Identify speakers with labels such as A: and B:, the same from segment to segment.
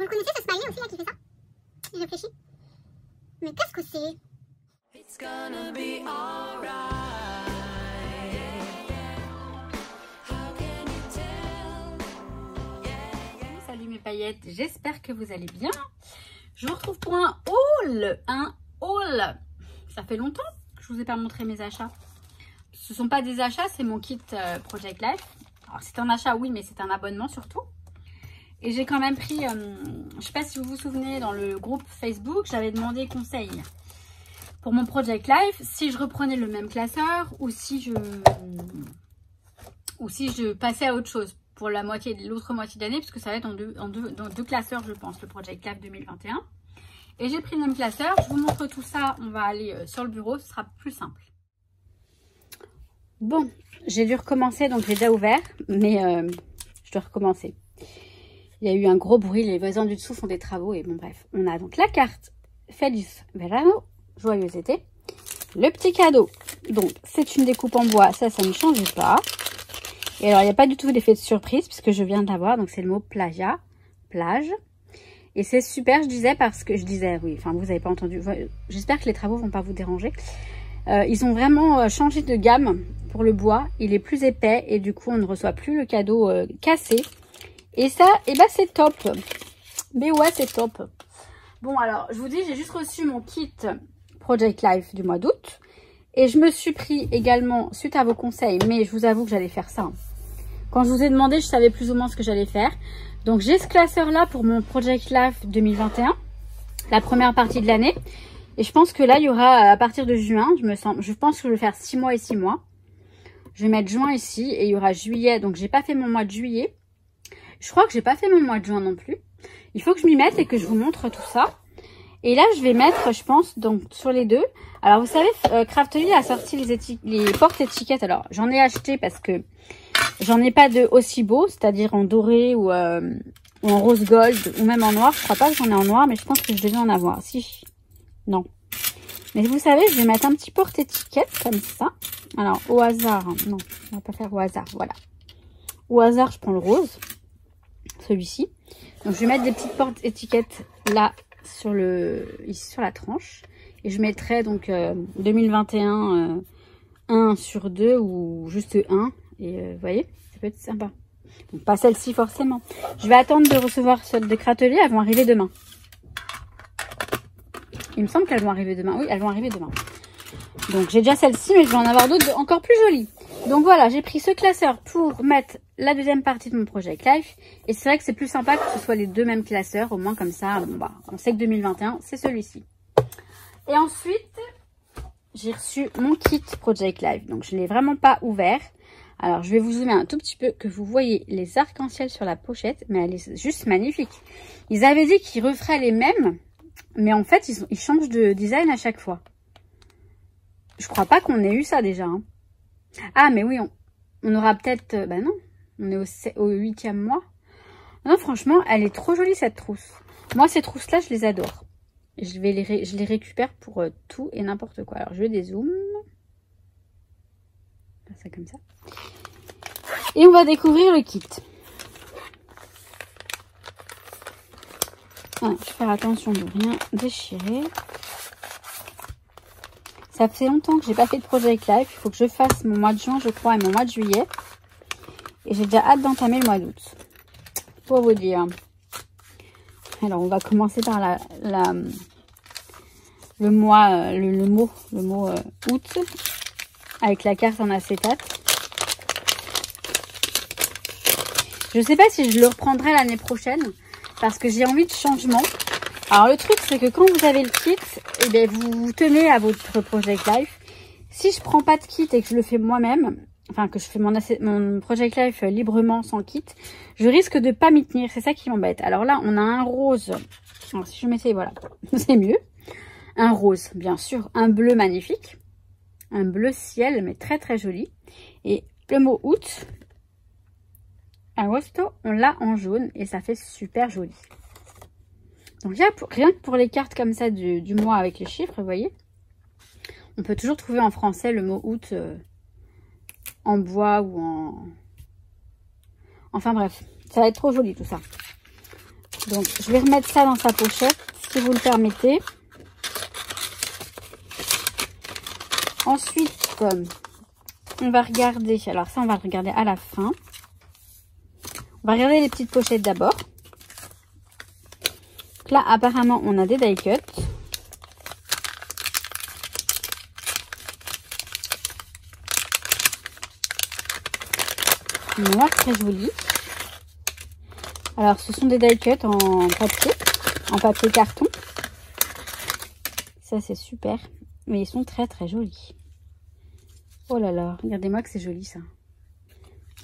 A: Vous connaissez ce smiley aussi là qui fait ça? Il réfléchit. Mais qu'est-ce que c'est? It's gonna be alright.
B: Salut mes paillettes, j'espère que vous allez bien. Je vous retrouve pour un haul. Ça fait longtemps que je vous ai pas montré mes achats. Ce sont pas des achats, c'est mon kit Project Life. Alors c'est un achat oui, mais c'est un abonnement surtout. Et j'ai quand même pris, je sais pas si vous vous souvenez, dans le groupe Facebook, j'avais demandé conseil pour mon Project Life, si je reprenais le même classeur ou si je passais à autre chose pour l'autre moitié d'année, parce que ça va être dans deux classeurs, je pense, le Project Life 2021. Et j'ai pris le même classeur, je vous montre tout ça, on va aller sur le bureau, ce sera plus simple. Bon, j'ai dû recommencer, donc j'ai déjà ouvert, mais je dois recommencer. Il y a eu un gros bruit, les voisins du dessous font des travaux et bon bref. On a donc la carte Feliz Verano, joyeux été. Le petit cadeau, donc c'est une découpe en bois, ça ne change pas. Et alors il n'y a pas du tout d'effet de surprise puisque je viens de l'avoir, donc c'est le mot playa, plage. Et c'est super, je disais oui, enfin vous n'avez pas entendu, j'espère que les travaux vont pas vous déranger. Ils ont vraiment changé de gamme pour le bois, il est plus épais et du coup on ne reçoit plus le cadeau cassé. Et ça, eh ben c'est top. Mais ouais, c'est top. Bon, alors, je vous dis, j'ai juste reçu mon kit Project Life du mois d'août. Et je me suis pris également, suite à vos conseils, mais je vous avoue que j'allais faire ça. Quand je vous ai demandé, je savais plus ou moins ce que j'allais faire. Donc, j'ai ce classeur-là pour mon Project Life 2021, la première partie de l'année. Et je pense que là, il y aura, à partir de juin, je pense que je vais faire 6 mois et 6 mois. Je vais mettre juin ici et il y aura juillet. Donc, j'ai pas fait mon mois de juillet. Je crois que j'ai pas fait mon mois de juin non plus. Il faut que je m'y mette et que je vous montre tout ça. Et là, je vais mettre, je pense, donc sur les deux. Alors, vous savez, Craftly a sorti les porte-étiquettes. Alors, j'en ai acheté parce que j'en ai pas de aussi beau, c'est-à-dire en doré ou en rose gold ou même en noir. Je crois pas que j'en ai en noir, mais je pense que je devais en avoir. Si, non. Mais vous savez, je vais mettre un petit porte-étiquette comme ça. Alors, au hasard, hein. Non, on va pas faire au hasard, voilà. Au hasard, je prends le rose. Celui-ci. Donc je vais mettre des petites portes étiquettes là ici sur la tranche. Et je mettrai donc 2021 1 sur 2 ou juste 1. Et vous voyez, ça peut être sympa. Donc pas celle-ci forcément. Je vais attendre de recevoir celles de Craftly, elles vont arriver demain. Il me semble qu'elles vont arriver demain. Oui, elles vont arriver demain. Donc j'ai déjà celle-ci, mais je vais en avoir d'autres encore plus jolies. Donc voilà, j'ai pris ce classeur pour mettre la deuxième partie de mon Project Life. Et c'est vrai que c'est plus sympa que ce soit les deux mêmes classeurs. Au moins comme ça, bon bah, on sait que 2021, c'est celui-ci. Et ensuite, j'ai reçu mon kit Project Life. Donc je ne l'ai vraiment pas ouvert. Alors je vais vous zoomer un tout petit peu, que vous voyez les arcs-en-ciel sur la pochette. Mais elle est juste magnifique. Ils avaient dit qu'ils referaient les mêmes. Mais en fait, ils changent de design à chaque fois. Je crois pas qu'on ait eu ça déjà. Hein. Ah, mais oui, on aura peut-être... bah non, on est au 8e mois. Non, franchement, elle est trop jolie cette trousse. Moi, ces trousses-là, je les adore. Je les récupère pour tout et n'importe quoi. Alors, je vais dézoom. Faire ça comme ça. Et on va découvrir le kit. Ah, je vais faire attention de rien déchirer. Ça fait longtemps que j'ai pas fait de Project Life. Il faut que je fasse mon mois de juin, je crois, et mon mois de juillet. Et j'ai déjà hâte d'entamer le mois d'août. Pour vous dire. Alors, on va commencer par le mot août. Avec la carte en acétate. Je sais pas si je le reprendrai l'année prochaine. Parce que j'ai envie de changement. Alors le truc c'est que quand vous avez le kit, eh bien, vous tenez à votre Project Life. Si je prends pas de kit et que je le fais moi-même, enfin que je fais mon Project Life librement sans kit, je risque de pas m'y tenir. C'est ça qui m'embête. Alors là on a un rose. Alors si je mettais, voilà, c'est mieux. Un rose bien sûr, un bleu magnifique, un bleu ciel mais très très joli. Et le mot août, agosto, on l'a en jaune et ça fait super joli. Donc rien que pour les cartes comme ça du mois avec les chiffres, vous voyez, on peut toujours trouver en français le mot août en bois ou en... Enfin bref, ça va être trop joli tout ça. Donc, je vais remettre ça dans sa pochette, si vous le permettez. Ensuite, on va regarder, alors ça, on va le regarder à la fin. On va regarder les petites pochettes d'abord. Là, apparemment, on a des die cuts. Noir très joli. Alors, ce sont des die cuts en papier carton. Ça, c'est super. Mais ils sont très très jolis. Oh là là, regardez-moi que c'est joli ça.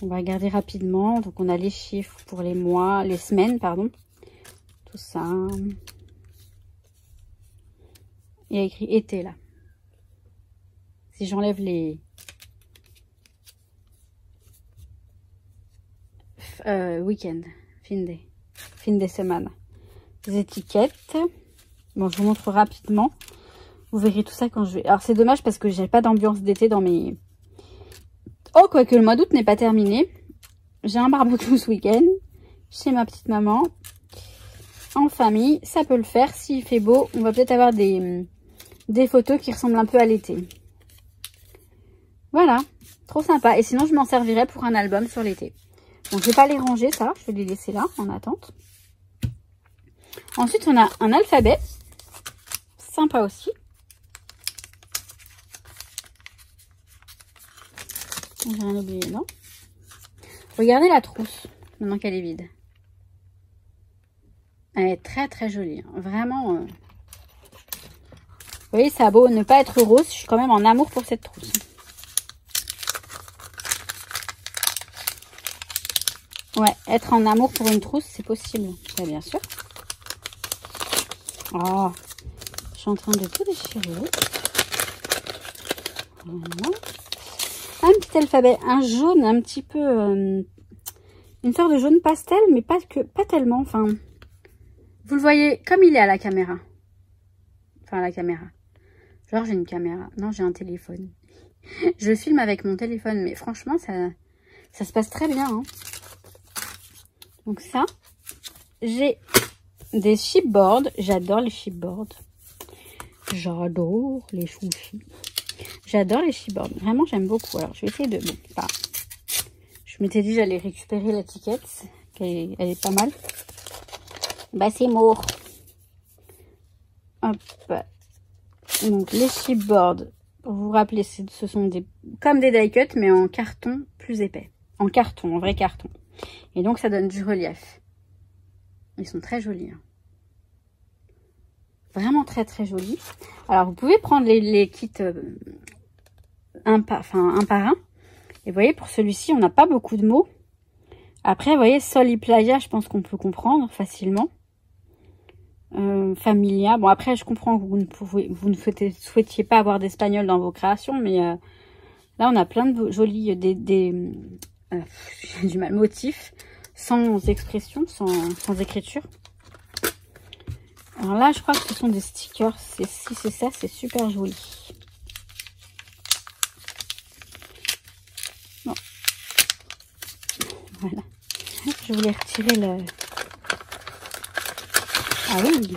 B: On va regarder rapidement. Donc, on a les chiffres pour les mois, les semaines, pardon. Tout ça. Il y a écrit été là. Si j'enlève les... week-end, fin de semaine. Les étiquettes. Bon, je vous montre rapidement. Vous verrez tout ça quand je vais... Alors, c'est dommage parce que j'ai pas d'ambiance d'été dans mes... Oh, quoique le mois d'août n'est pas terminé. J'ai un barbecue ce week-end chez ma petite maman. En famille, ça peut le faire. S'il fait beau, on va peut-être avoir des photos qui ressemblent un peu à l'été. Voilà, trop sympa. Et sinon, je m'en servirai pour un album sur l'été. Bon, je vais pas les ranger, ça. Je vais les laisser là, en attente. Ensuite, on a un alphabet. Sympa aussi. J'ai rien oublié, non? Regardez la trousse, maintenant qu'elle est vide. Elle est très très jolie. Hein. Vraiment. Vous voyez, ça a beau ne pas être rose. Je suis quand même en amour pour cette trousse. Ouais, être en amour pour une trousse, c'est possible. Ouais, bien sûr. Oh, je suis en train de tout déchirer. Voilà. Un petit alphabet, un jaune un petit peu... une sorte de jaune pastel, mais pas tellement. Enfin, vous le voyez comme il est à la caméra. Enfin, à la caméra. Genre, j'ai une caméra. Non, j'ai un téléphone. Je filme avec mon téléphone, mais franchement, ça se passe très bien. Hein. Donc ça, j'ai des chipboards. J'adore les chipboards. J'adore les chouchis. J'adore les chipboards. Vraiment, j'aime beaucoup. Alors, je vais essayer de... Bon, pas... Je m'étais dit j'allais récupérer l'étiquette. Elle est pas mal. Bah, c'est mort. Hop. Donc, les chipboards. Pour vous rappeler, ce sont comme des die cuts, mais en carton plus épais. En carton, en vrai carton. Et donc, ça donne du relief. Ils sont très jolis. Hein. Vraiment très très jolis. Alors, vous pouvez prendre les kits un par un. Et vous voyez, pour celui-ci, on n'a pas beaucoup de mots. Après, vous voyez, sol y playa, je pense qu'on peut comprendre facilement. Familia. Bon, après, je comprends que vous ne souhaitiez pas avoir d'espagnol dans vos créations, mais là, on a plein de jolis, j'ai du mal, motifs, sans expression, sans écriture. Alors là, je crois que ce sont des stickers. Si c'est ça, c'est super joli. Bon. Voilà. Je voulais retirer le... Ah oui.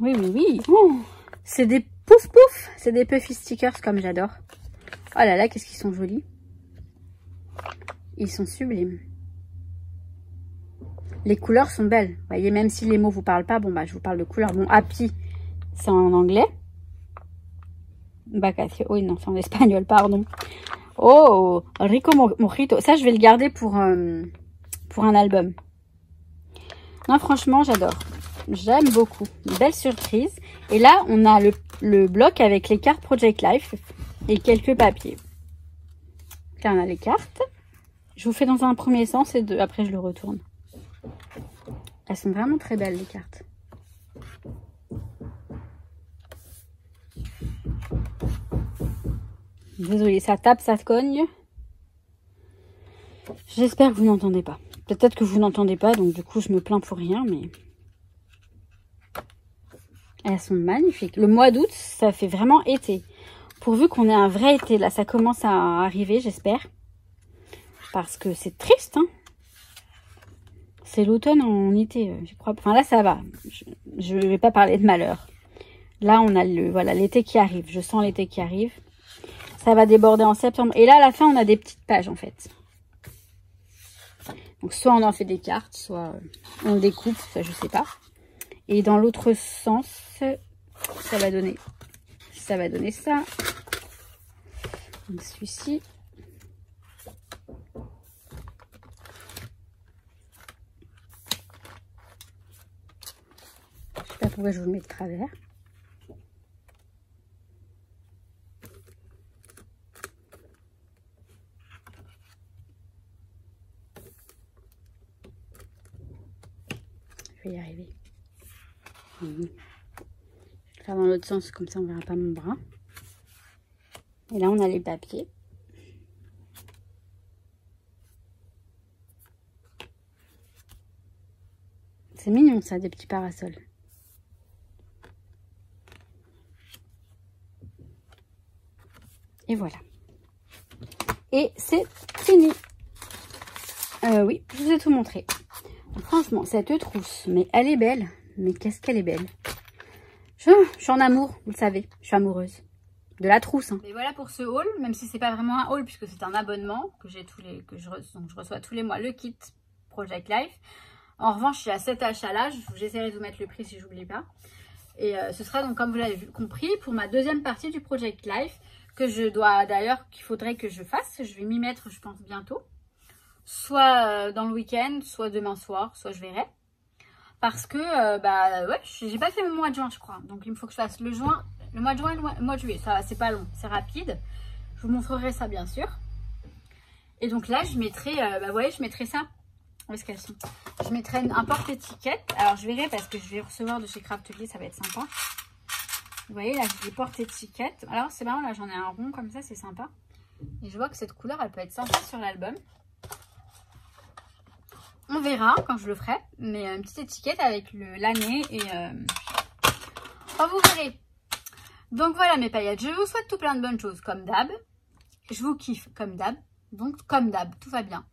B: Oui, oui, oui. Oh, c'est des pouf pouf. C'est des puffy stickers comme j'adore. Oh là là, qu'est-ce qu'ils sont jolis. Ils sont sublimes. Les couleurs sont belles. Vous voyez, même si les mots vous parlent pas, bon, bah, je vous parle de couleurs. Bon, happy, c'est en anglais. Vacacio, oui, non, c'est en espagnol, pardon. Oh, rico mojito. Ça, je vais le garder pour un album. Non, franchement, j'adore. J'aime beaucoup. Belle surprise. Et là, on a le bloc avec les cartes Project Life et quelques papiers. Là, on a les cartes. Je vous fais dans un premier sens et après, je le retourne. Elles sont vraiment très belles, les cartes. Désolée, ça tape, ça cogne. J'espère que vous n'entendez pas. Peut-être que vous n'entendez pas, donc du coup, je me plains pour rien, mais... Elles sont magnifiques. Le mois d'août, ça fait vraiment été. Pourvu qu'on ait un vrai été. Là, ça commence à arriver, j'espère. Parce que c'est triste, hein. C'est l'automne en été, je crois. Enfin là, ça va. Je ne vais pas parler de malheur. Là, on a voilà, l'été qui arrive. Je sens l'été qui arrive. Ça va déborder en septembre. Et là, à la fin, on a des petites pages, en fait. Donc, soit on en fait des cartes, soit on découpe, ça, je sais pas. Et dans l'autre sens, ça va donner ça. Donc, celui-ci. Je sais pas pourquoi je vous le mets de travers. Je vais y arriver. Je vais faire dans l'autre sens, comme ça on verra pas mon bras. Et là on a les papiers. C'est mignon ça, des petits parasols. Et voilà. Et c'est fini. Oui, je vous ai tout montré. Donc, franchement, cette trousse, mais elle est belle. Mais qu'est-ce qu'elle est belle. Je suis en amour, vous le savez. Je suis amoureuse de la trousse. Hein. Et voilà pour ce haul, même si c'est pas vraiment un haul puisque c'est un abonnement que j'ai donc je reçois tous les mois le kit Project Life. En revanche, il y a 7 achats là. J'essaierai de vous mettre le prix si j'oublie pas. Et ce sera donc, comme vous l'avez compris, pour ma deuxième partie du Project Life que je dois d'ailleurs, qu'il faudrait que je fasse. Je vais m'y mettre, je pense, bientôt. Soit dans le week-end, soit demain soir, soit je verrai. Parce que, ouais, j'ai pas fait mon mois de juin, je crois. Donc, il me faut que je fasse le mois de juin et le mois de juillet. Ça, c'est pas long, c'est rapide. Je vous montrerai ça, bien sûr. Et donc là, je mettrai, vous voyez, je mettrai ça. Où est-ce qu'elles sont? Je mettrai un porte-étiquette. Alors, je verrai parce que je vais recevoir de chez Craftelier, ça va être sympa. Vous voyez, là, j'ai des porte-étiquettes. Alors, c'est marrant, là, j'en ai un rond comme ça, c'est sympa. Et je vois que cette couleur, elle peut être sympa sur l'album. On verra quand je le ferai. Mais une petite étiquette avec l'année et... Oh, vous verrez. Donc, voilà mes paillettes. Je vous souhaite tout plein de bonnes choses, comme d'hab. Je vous kiffe, comme d'hab. Donc, comme d'hab, tout va bien.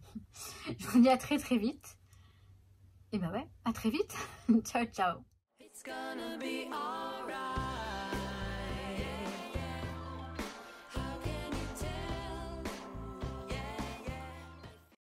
B: Je vous dis à très très vite. Et bah ouais, à très vite. Ciao, ciao.